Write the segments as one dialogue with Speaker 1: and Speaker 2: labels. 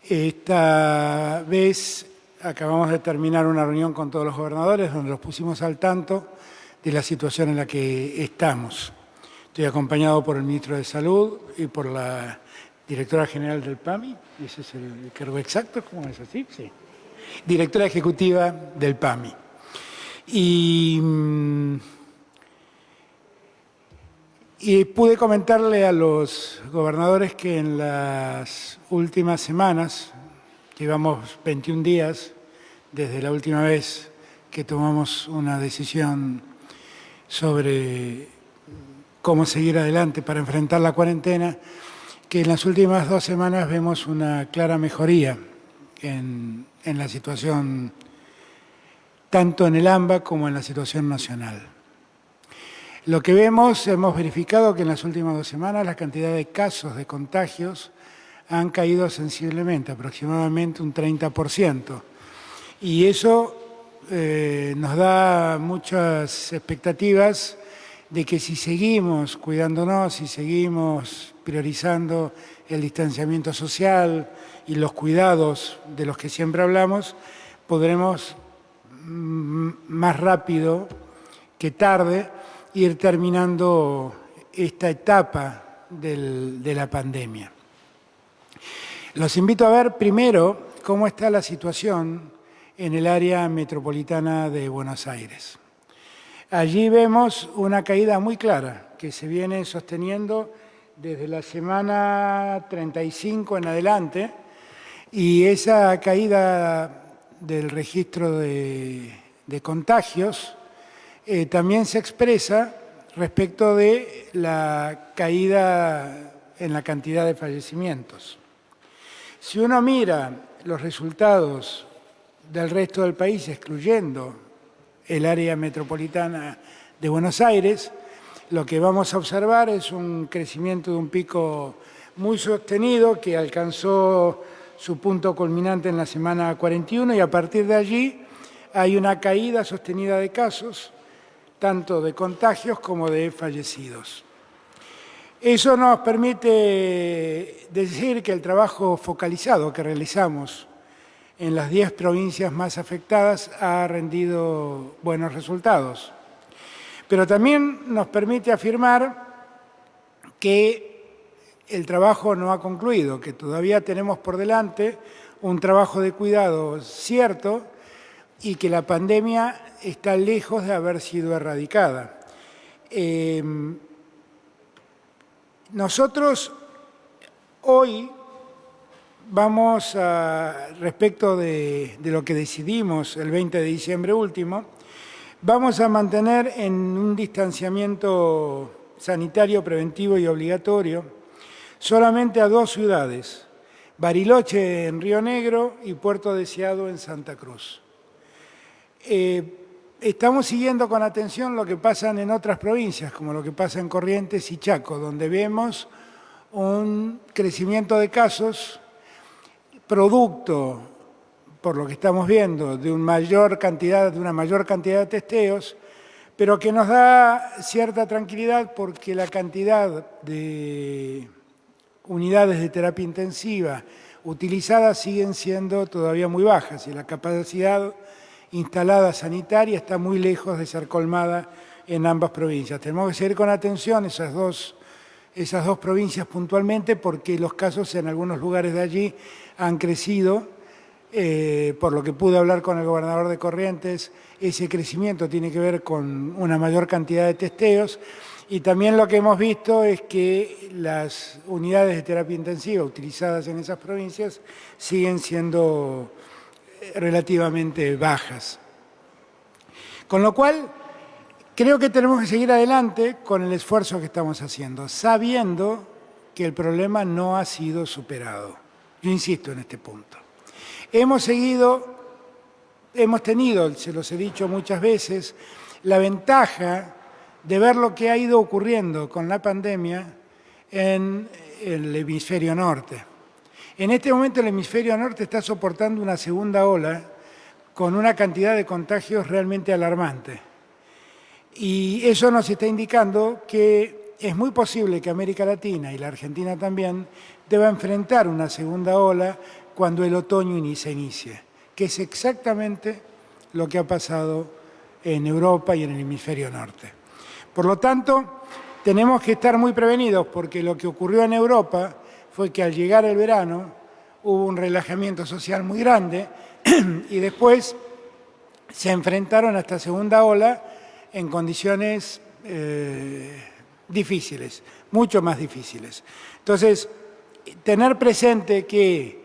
Speaker 1: Esta vez acabamos de terminar una reunión con todos los gobernadores donde los pusimos al tanto de la situación en la que estamos. Estoy acompañado por el ministro de Salud y por la directora general del PAMI. ¿Ese es el cargo exacto? ¿Cómo es así? Sí. Directora ejecutiva del PAMI. Y pude comentarle a los gobernadores que en las últimas semanas, llevamos 21 días desde la última vez que tomamos una decisión sobre cómo seguir adelante para enfrentar la cuarentena, que en las últimas 2 semanas vemos una clara mejoría en la situación, tanto en el AMBA como en la situación nacional. Lo que hemos verificado que en las últimas 2 semanas la cantidad de casos de contagios han caído sensiblemente, aproximadamente un 30%. Y eso nos da muchas expectativas de que si seguimos cuidándonos, si seguimos priorizando el distanciamiento social y los cuidados de los que siempre hablamos, podremos más rápido que tarde ir terminando esta etapa de la pandemia. Los invito a ver primero cómo está la situación en el área metropolitana de Buenos Aires. Allí vemos una caída muy clara que se viene sosteniendo desde la semana 35 en adelante, y esa caída del registro de contagios también se expresa respecto de la caída en la cantidad de fallecimientos. Si uno mira los resultados del resto del país, excluyendo el área metropolitana de Buenos Aires, lo que vamos a observar es un crecimiento de un pico muy sostenido que alcanzó su punto culminante en la semana 41, y a partir de allí hay una caída sostenida de casos, tanto de contagios como de fallecidos. Eso nos permite decir que el trabajo focalizado que realizamos en las 10 provincias más afectadas ha rendido buenos resultados. Pero también nos permite afirmar que el trabajo no ha concluido, que todavía tenemos por delante un trabajo de cuidado cierto y que la pandemia está lejos de haber sido erradicada. Nosotros hoy vamos respecto de lo que decidimos el 20 de diciembre último, vamos a mantener en un distanciamiento sanitario preventivo y obligatorio solamente a 2 ciudades, Bariloche en Río Negro y Puerto Deseado en Santa Cruz. Estamos siguiendo con atención lo que pasa en otras provincias, como lo que pasa en Corrientes y Chaco, donde vemos un crecimiento de casos producto, por lo que estamos viendo, de una mayor cantidad de testeos, pero que nos da cierta tranquilidad porque la cantidad de unidades de terapia intensiva utilizadas siguen siendo todavía muy bajas y la capacidad instalada sanitaria está muy lejos de ser colmada en ambas provincias. Tenemos que seguir con atención esas dos provincias puntualmente, porque los casos en algunos lugares de allí han crecido. Por lo que pude hablar con el gobernador de Corrientes, ese crecimiento tiene que ver con una mayor cantidad de testeos, y también lo que hemos visto es que las unidades de terapia intensiva utilizadas en esas provincias siguen siendo relativamente bajas. Con lo cual, creo que tenemos que seguir adelante con el esfuerzo que estamos haciendo, sabiendo que el problema no ha sido superado. Yo insisto en este punto. Hemos tenido, se los he dicho muchas veces, la ventaja de ver lo que ha ido ocurriendo con la pandemia en el hemisferio norte. En este momento el hemisferio norte está soportando una segunda ola con una cantidad de contagios realmente alarmante. Y eso nos está indicando que es muy posible que América Latina y la Argentina también deba enfrentar una segunda ola cuando el otoño se inicie, que es exactamente lo que ha pasado en Europa y en el hemisferio norte. Por lo tanto, tenemos que estar muy prevenidos porque lo que ocurrió en Europa fue que al llegar el verano hubo un relajamiento social muy grande y después se enfrentaron a esta segunda ola en condiciones difíciles, mucho más difíciles. Entonces, tener presente que,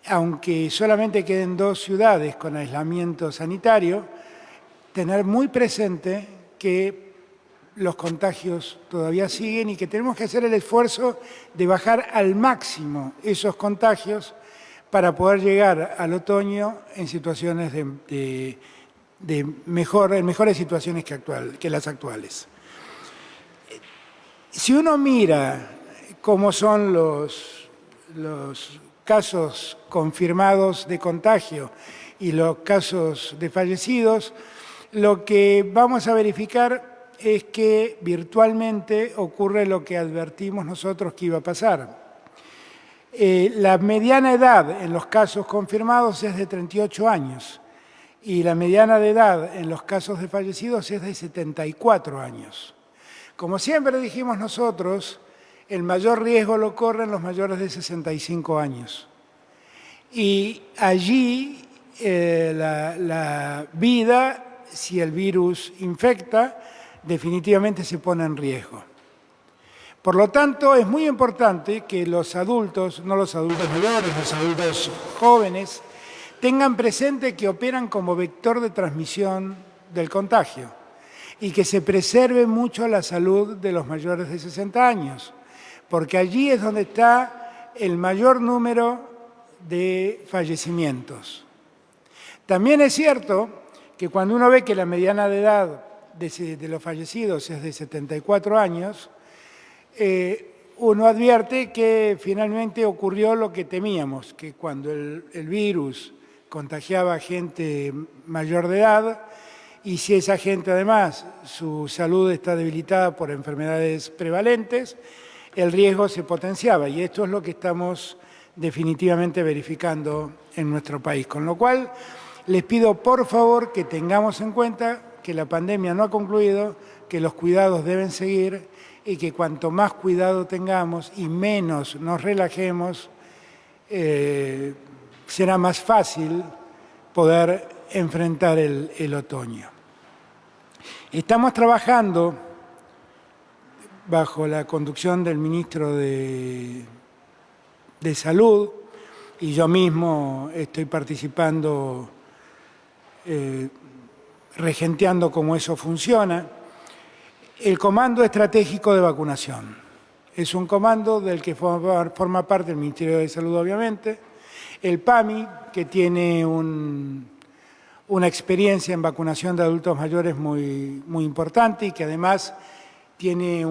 Speaker 1: aunque solamente queden 2 ciudades con aislamiento sanitario, tener muy presente que los contagios todavía siguen y que tenemos que hacer el esfuerzo de bajar al máximo esos contagios para poder llegar al otoño en situaciones en mejores situaciones que las actuales. Si uno mira cómo son los casos confirmados de contagio y los casos de fallecidos, lo que vamos a verificar es que virtualmente ocurre lo que advertimos nosotros que iba a pasar. La mediana edad en los casos confirmados es de 38 años y la mediana de edad en los casos de fallecidos es de 74 años. Como siempre dijimos nosotros, el mayor riesgo lo corren los mayores de 65 años. Y allí la vida, si el virus infecta, definitivamente se pone en riesgo. Por lo tanto, es muy importante que los adultos, no los adultos mayores, los adultos jóvenes, tengan presente que operan como vector de transmisión del contagio y que se preserve mucho la salud de los mayores de 60 años, porque allí es donde está el mayor número de fallecimientos. También es cierto que cuando uno ve que la mediana de edad de los fallecidos es de 74 años, uno advierte que finalmente ocurrió lo que temíamos, que cuando el virus contagiaba a gente mayor de edad, y si esa gente además su salud está debilitada por enfermedades prevalentes, el riesgo se potenciaba. Y esto es lo que estamos definitivamente verificando en nuestro país. Con lo cual, les pido por favor que tengamos en cuenta que la pandemia no ha concluido, que los cuidados deben seguir y que cuanto más cuidado tengamos y menos nos relajemos, será más fácil poder enfrentar el otoño. Estamos trabajando bajo la conducción del ministro de Salud y yo mismo estoy participando, regenteando cómo eso funciona, el Comando Estratégico de Vacunación. Es un comando del que forma parte el Ministerio de Salud, obviamente, el PAMI, que tiene una experiencia en vacunación de adultos mayores muy importante y que además tiene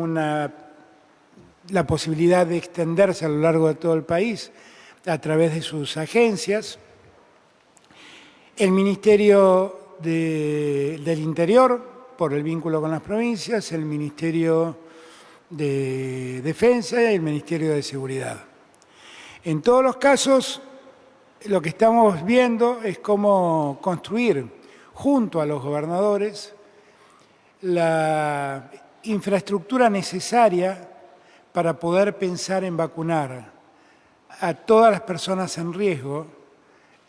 Speaker 1: la posibilidad de extenderse a lo largo de todo el país a través de sus agencias, el Ministerio del Interior, por el vínculo con las provincias, el Ministerio de Defensa y el Ministerio de Seguridad. En todos los casos, lo que estamos viendo es cómo construir, junto a los gobernadores, la infraestructura necesaria para poder pensar en vacunar a todas las personas en riesgo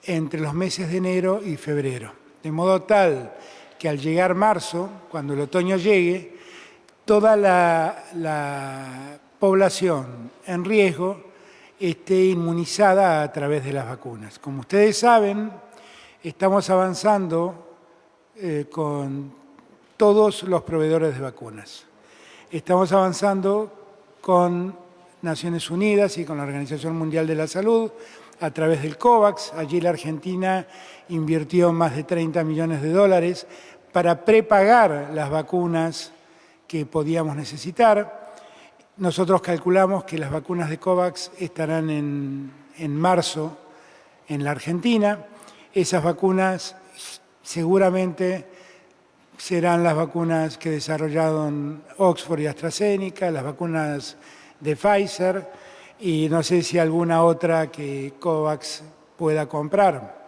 Speaker 1: entre los meses de enero y febrero. De modo tal que al llegar marzo, cuando el otoño llegue, toda la población en riesgo esté inmunizada a través de las vacunas. Como ustedes saben, estamos avanzando con todos los proveedores de vacunas. Estamos avanzando con Naciones Unidas y con la Organización Mundial de la Salud a través del COVAX. Allí la Argentina invirtió más de 30 millones de dólares para prepagar las vacunas que podíamos necesitar. Nosotros calculamos que las vacunas de COVAX estarán en marzo en la Argentina. Esas vacunas seguramente serán las vacunas que desarrollaron Oxford y AstraZeneca, las vacunas de Pfizer. y no sé si alguna otra que COVAX pueda comprar.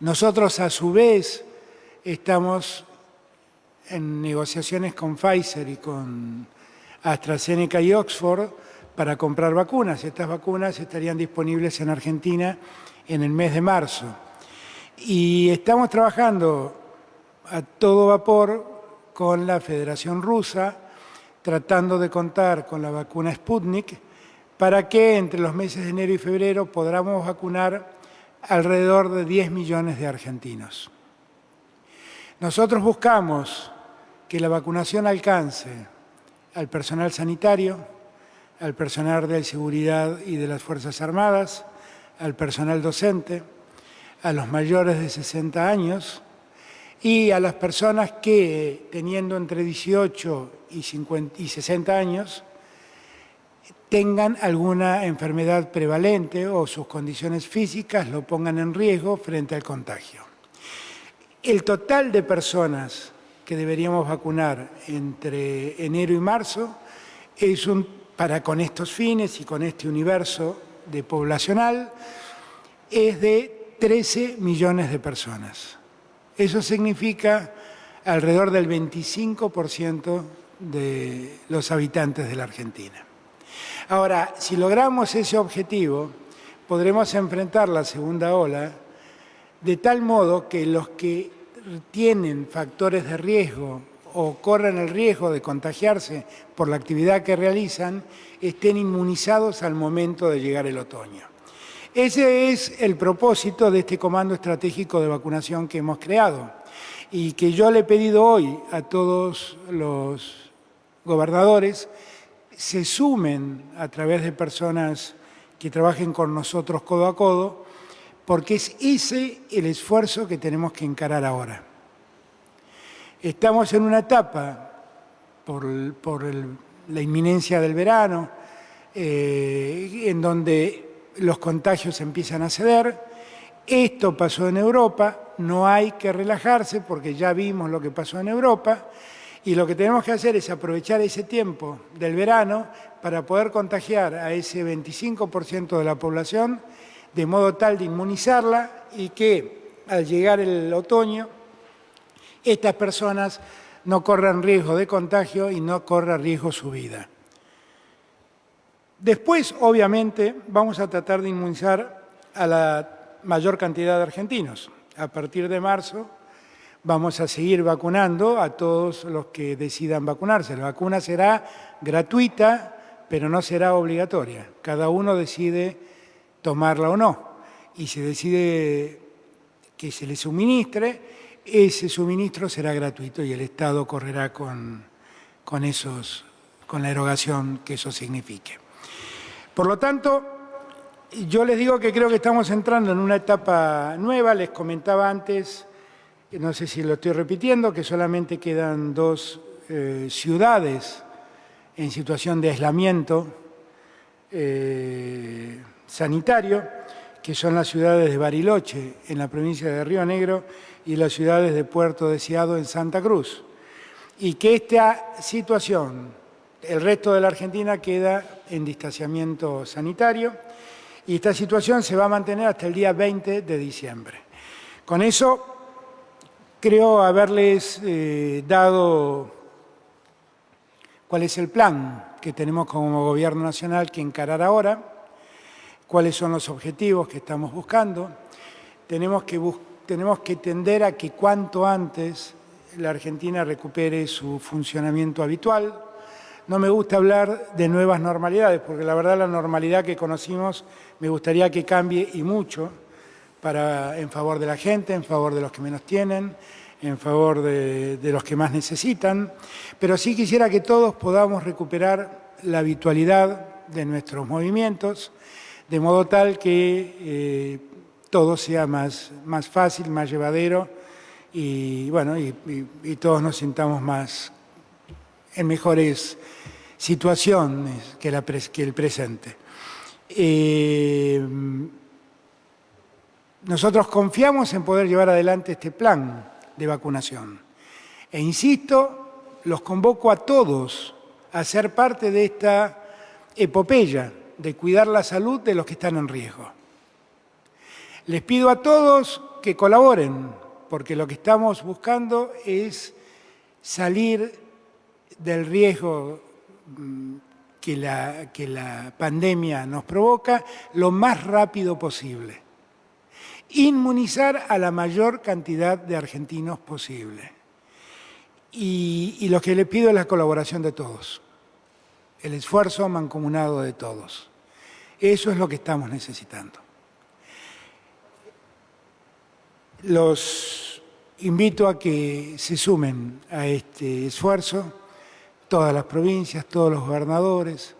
Speaker 1: Nosotros, a su vez, estamos en negociaciones con Pfizer y con AstraZeneca y Oxford para comprar vacunas. Estas vacunas estarían disponibles en Argentina en el mes de marzo. Y estamos trabajando a todo vapor con la Federación Rusa, tratando de contar con la vacuna Sputnik para que entre los meses de enero y febrero podamos vacunar alrededor de 10 millones de argentinos. Nosotros buscamos que la vacunación alcance al personal sanitario, al personal de seguridad y de las Fuerzas Armadas, al personal docente, a los mayores de 60 años y a las personas que, teniendo entre 18 y 60 años, tengan alguna enfermedad prevalente o sus condiciones físicas lo pongan en riesgo frente al contagio. El total de personas que deberíamos vacunar entre enero y marzo es con estos fines y con este universo de poblacional, es de 13 millones de personas. Eso significa alrededor del 25% de los habitantes de la Argentina. Ahora, si logramos ese objetivo, podremos enfrentar la segunda ola de tal modo que los que tienen factores de riesgo o corren el riesgo de contagiarse por la actividad que realizan estén inmunizados al momento de llegar el otoño. Ese es el propósito de este comando estratégico de vacunación que hemos creado y que yo le he pedido hoy a todos los gobernadores se sumen a través de personas que trabajen con nosotros codo a codo, porque es ese el esfuerzo que tenemos que encarar ahora. Estamos en una etapa, por la inminencia del verano, en donde los contagios empiezan a ceder. Esto pasó en Europa, no hay que relajarse porque ya vimos lo que pasó en Europa, y lo que tenemos que hacer es aprovechar ese tiempo del verano para poder contagiar a ese 25% de la población de modo tal de inmunizarla y que al llegar el otoño estas personas no corran riesgo de contagio y no corra riesgo su vida. Después, obviamente, vamos a tratar de inmunizar a la mayor cantidad de argentinos. A partir de marzo vamos a seguir vacunando a todos los que decidan vacunarse. La vacuna será gratuita, pero no será obligatoria. Cada uno decide tomarla o no. Y si decide que se le suministre, ese suministro será gratuito y el Estado correrá con la erogación que eso signifique. Por lo tanto, yo les digo que creo que estamos entrando en una etapa nueva. Les comentaba antes, no sé si lo estoy repitiendo, que solamente quedan 2 ciudades en situación de aislamiento sanitario, que son las ciudades de Bariloche, en la provincia de Río Negro, y las ciudades de Puerto Deseado, en Santa Cruz. Y que esta situación, el resto de la Argentina queda en distanciamiento sanitario, y esta situación se va a mantener hasta el día 20 de diciembre. Con eso, creo haberles dado cuál es el plan que tenemos como Gobierno Nacional que encarar ahora, cuáles son los objetivos que estamos buscando. Tenemos que tender a que cuanto antes la Argentina recupere su funcionamiento habitual. No me gusta hablar de nuevas normalidades, porque la verdad la normalidad que conocimos me gustaría que cambie y mucho en favor de la gente, en favor de los que menos tienen, en favor de los que más necesitan, pero sí quisiera que todos podamos recuperar la habitualidad de nuestros movimientos, de modo tal que todo sea más fácil, más llevadero y, bueno, y todos nos sintamos en mejores situaciones que el presente. Nosotros confiamos en poder llevar adelante este plan de vacunación. E insisto, los convoco a todos a ser parte de esta epopeya de cuidar la salud de los que están en riesgo. Les pido a todos que colaboren, porque lo que estamos buscando es salir del riesgo que la pandemia nos provoca lo más rápido posible. Inmunizar a la mayor cantidad de argentinos posible. Y lo que les pido es la colaboración de todos, el esfuerzo mancomunado de todos. Eso es lo que estamos necesitando. Los invito a que se sumen a este esfuerzo, todas las provincias, todos los gobernadores,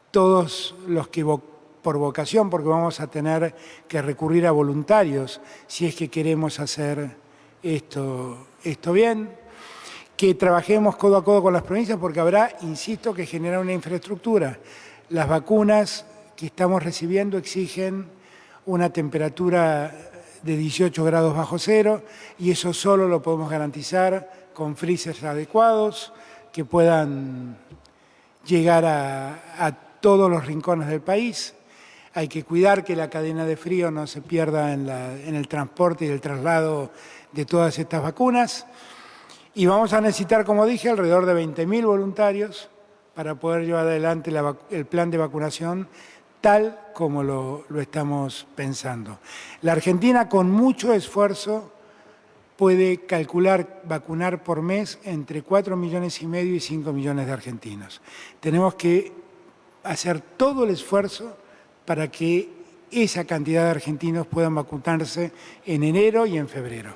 Speaker 1: todos los que por vocación, porque vamos a tener que recurrir a voluntarios si es que queremos hacer esto bien, que trabajemos codo a codo con las provincias porque habrá, insisto, que generar una infraestructura. Las vacunas que estamos recibiendo exigen una temperatura de 18 grados bajo cero y eso solo lo podemos garantizar con freezers adecuados que puedan llegar a todos los rincones del país. Hay que cuidar que la cadena de frío no se pierda en el transporte y el traslado de todas estas vacunas. Y vamos a necesitar, como dije, alrededor de 20.000 voluntarios para poder llevar adelante el plan de vacunación tal como lo estamos pensando. La Argentina, con mucho esfuerzo, puede calcular vacunar por mes entre 4,5 millones y 5 millones de argentinos. Tenemos que hacer todo el esfuerzo para que esa cantidad de argentinos puedan vacunarse en enero y en febrero.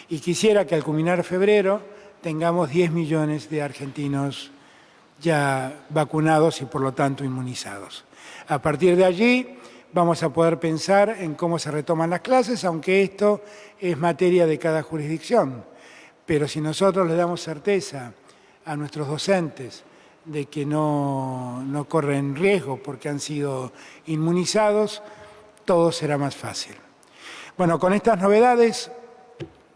Speaker 1: Y quisiera que al culminar febrero tengamos 10 millones de argentinos ya vacunados y por lo tanto inmunizados. A partir de allí vamos a poder pensar en cómo se retoman las clases, aunque esto es materia de cada jurisdicción. Pero si nosotros le damos certeza a nuestros docentes de que no corren riesgo porque han sido inmunizados, todo será más fácil. Bueno, con estas novedades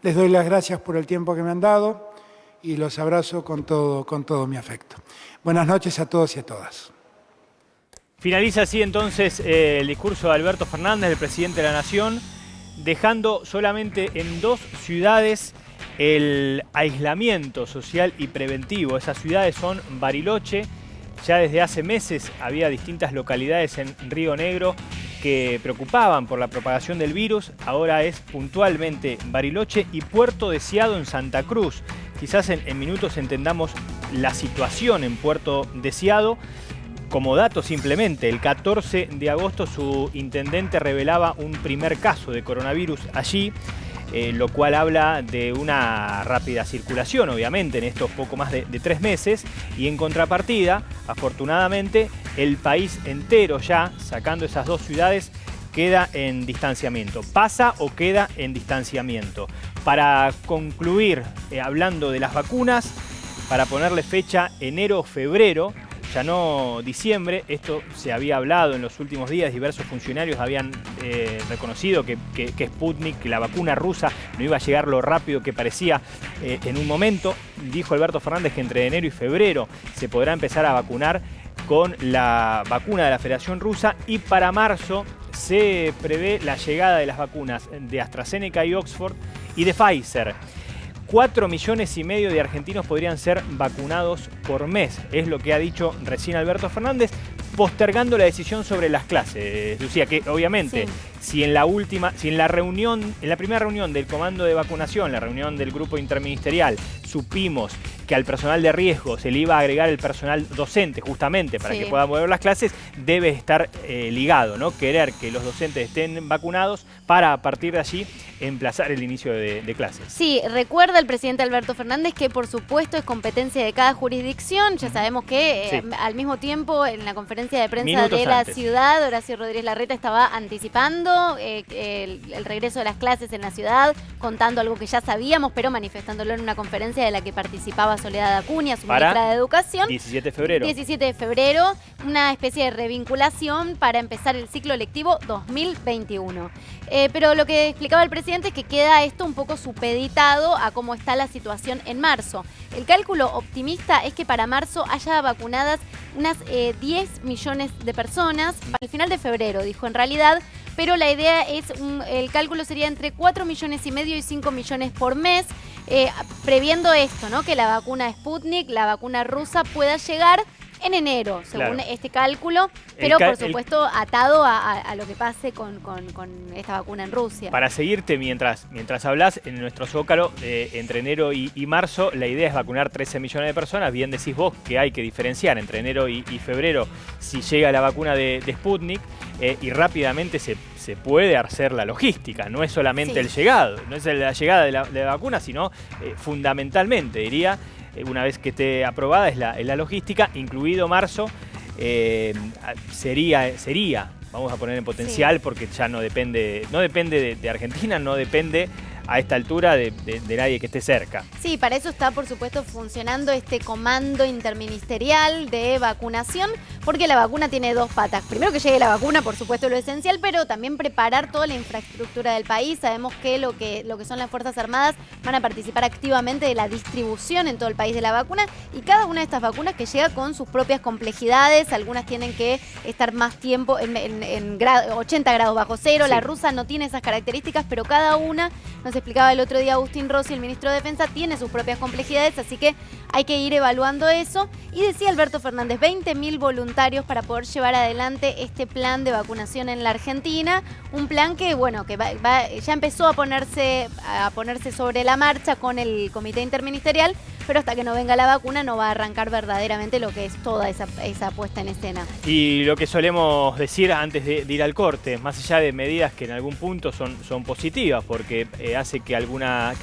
Speaker 1: les doy las gracias por el tiempo que me han dado y los abrazo con todo mi afecto. Buenas noches a todos y a todas.
Speaker 2: Finaliza así entonces el discurso de Alberto Fernández, el presidente de la Nación, dejando solamente en 2 ciudades el aislamiento social y preventivo. Esas ciudades son Bariloche. Ya desde hace meses había distintas localidades en Río Negro que preocupaban por la propagación del virus. Ahora es puntualmente Bariloche y Puerto Deseado en Santa Cruz. Quizás en minutos entendamos la situación en Puerto Deseado. Como dato simplemente, el 14 de agosto su intendente revelaba un primer caso de coronavirus allí, lo cual habla de una rápida circulación, obviamente, en estos poco más de 3 meses. Y en contrapartida, afortunadamente, el país entero ya, sacando esas 2 ciudades, queda en distanciamiento. ¿Pasa o queda en distanciamiento? Para concluir, hablando de las vacunas, para ponerle fecha enero o febrero, ya no diciembre. Esto se había hablado en los últimos días, diversos funcionarios habían reconocido que Sputnik, que la vacuna rusa, no iba a llegar lo rápido que parecía en un momento. Dijo Alberto Fernández que entre enero y febrero se podrá empezar a vacunar con la vacuna de la Federación Rusa y para marzo se prevé la llegada de las vacunas de AstraZeneca y Oxford y de Pfizer. 4,5 millones de argentinos podrían ser vacunados por mes, es lo que ha dicho recién Alberto Fernández, postergando la decisión sobre las clases. Lucía, que obviamente si en la primera reunión del comando de vacunación, la reunión del grupo interministerial, supimos que al personal de riesgo se le iba a agregar el personal docente justamente para que puedan volver las clases, debe estar ligado, ¿no? Querer que los docentes estén vacunados para a partir de allí emplazar el inicio de clases.
Speaker 3: Sí, recuerda el presidente Alberto Fernández que por supuesto es competencia de cada jurisdicción. Ya sabemos que al mismo tiempo en la conferencia de prensa
Speaker 2: Minutos
Speaker 3: de la
Speaker 2: antes.
Speaker 3: ciudad, Horacio Rodríguez Larreta estaba anticipando el regreso de las clases en la ciudad, contando algo que ya sabíamos, pero manifestándolo en una conferencia de la que participaba explicaba Soledad Acuña, su
Speaker 2: Para
Speaker 3: ministra de Educación.
Speaker 2: 17 de febrero.
Speaker 3: 17 de febrero, una especie de revinculación para empezar el ciclo lectivo 2021. Pero lo que explicaba el presidente es que queda esto un poco supeditado a cómo está la situación en marzo. El cálculo optimista es que para marzo haya vacunadas unas 10 millones de personas. Para el final de febrero, dijo en realidad, pero la idea es, el cálculo sería entre 4,5 millones y 5 millones por mes, previendo esto, ¿no? Que la vacuna Sputnik, la vacuna rusa, pueda llegar en enero, según este cálculo, pero por supuesto atado a lo que pase con esta vacuna en Rusia.
Speaker 2: Para seguirte mientras hablas, en nuestro Zócalo, entre enero y marzo, la idea es vacunar 13 millones de personas. Bien decís vos que hay que diferenciar entre enero y febrero si llega la vacuna de Sputnik, y rápidamente se puede hacer la logística. No es solamente el llegado, no es la llegada de la vacuna, sino fundamentalmente, diría, una vez que esté aprobada, es la logística, incluido marzo. Sería, vamos a poner en potencial, porque ya no depende de Argentina, no depende a esta altura de nadie que esté cerca.
Speaker 3: Sí, para eso está, por supuesto, funcionando este comando interministerial de vacunación, porque la vacuna tiene dos patas. Primero, que llegue la vacuna, por supuesto, lo esencial, pero también preparar toda la infraestructura del país. Sabemos que lo que son las Fuerzas Armadas van a participar activamente de la distribución en todo el país de la vacuna, y cada una de estas vacunas que llega con sus propias complejidades. Algunas tienen que estar más tiempo en 80 grados bajo cero. Sí. La rusa no tiene esas características, pero cada una, nos explicaba el otro día Agustín Rossi, el ministro de Defensa, tiene sus propias complejidades, así que hay que ir evaluando eso. Y decía Alberto Fernández, 20.000 voluntarios para poder llevar adelante este plan de vacunación en la Argentina. Un plan que, bueno, que ya empezó a ponerse sobre la marcha con el comité interministerial, pero hasta que no venga la vacuna no va a arrancar verdaderamente lo que es toda esa puesta en escena.
Speaker 2: Y lo que solemos decir antes de ir al corte, más allá de medidas que en algún punto son positivas, porque hace que algunas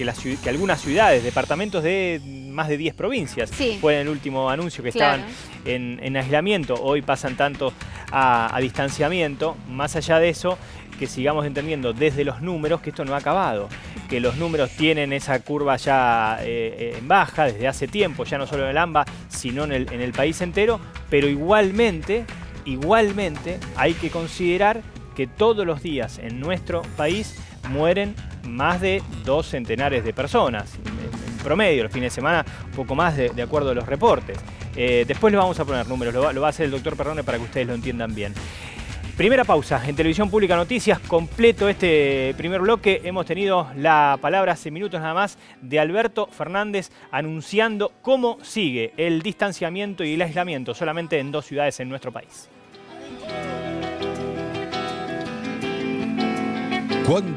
Speaker 2: ciudades, departamentos de más de 10 provincias, fue en el último anuncio que estaban en aislamiento, hoy pasan tanto a distanciamiento. Más allá de eso, que sigamos entendiendo desde los números que esto no ha acabado, que los números tienen esa curva ya en baja desde hace tiempo, ya no solo en el AMBA, sino en el país entero, pero igualmente hay que considerar que todos los días en nuestro país mueren más de 2 centenares de personas, en promedio, los fines de semana un poco más de acuerdo a los reportes. Después le vamos a poner números, lo va a hacer el doctor Perrone para que ustedes lo entiendan bien. Primera pausa en Televisión Pública Noticias, completo este primer bloque. Hemos tenido la palabra hace minutos nada más de Alberto Fernández anunciando cómo sigue el distanciamiento y el aislamiento solamente en 2 ciudades en nuestro país.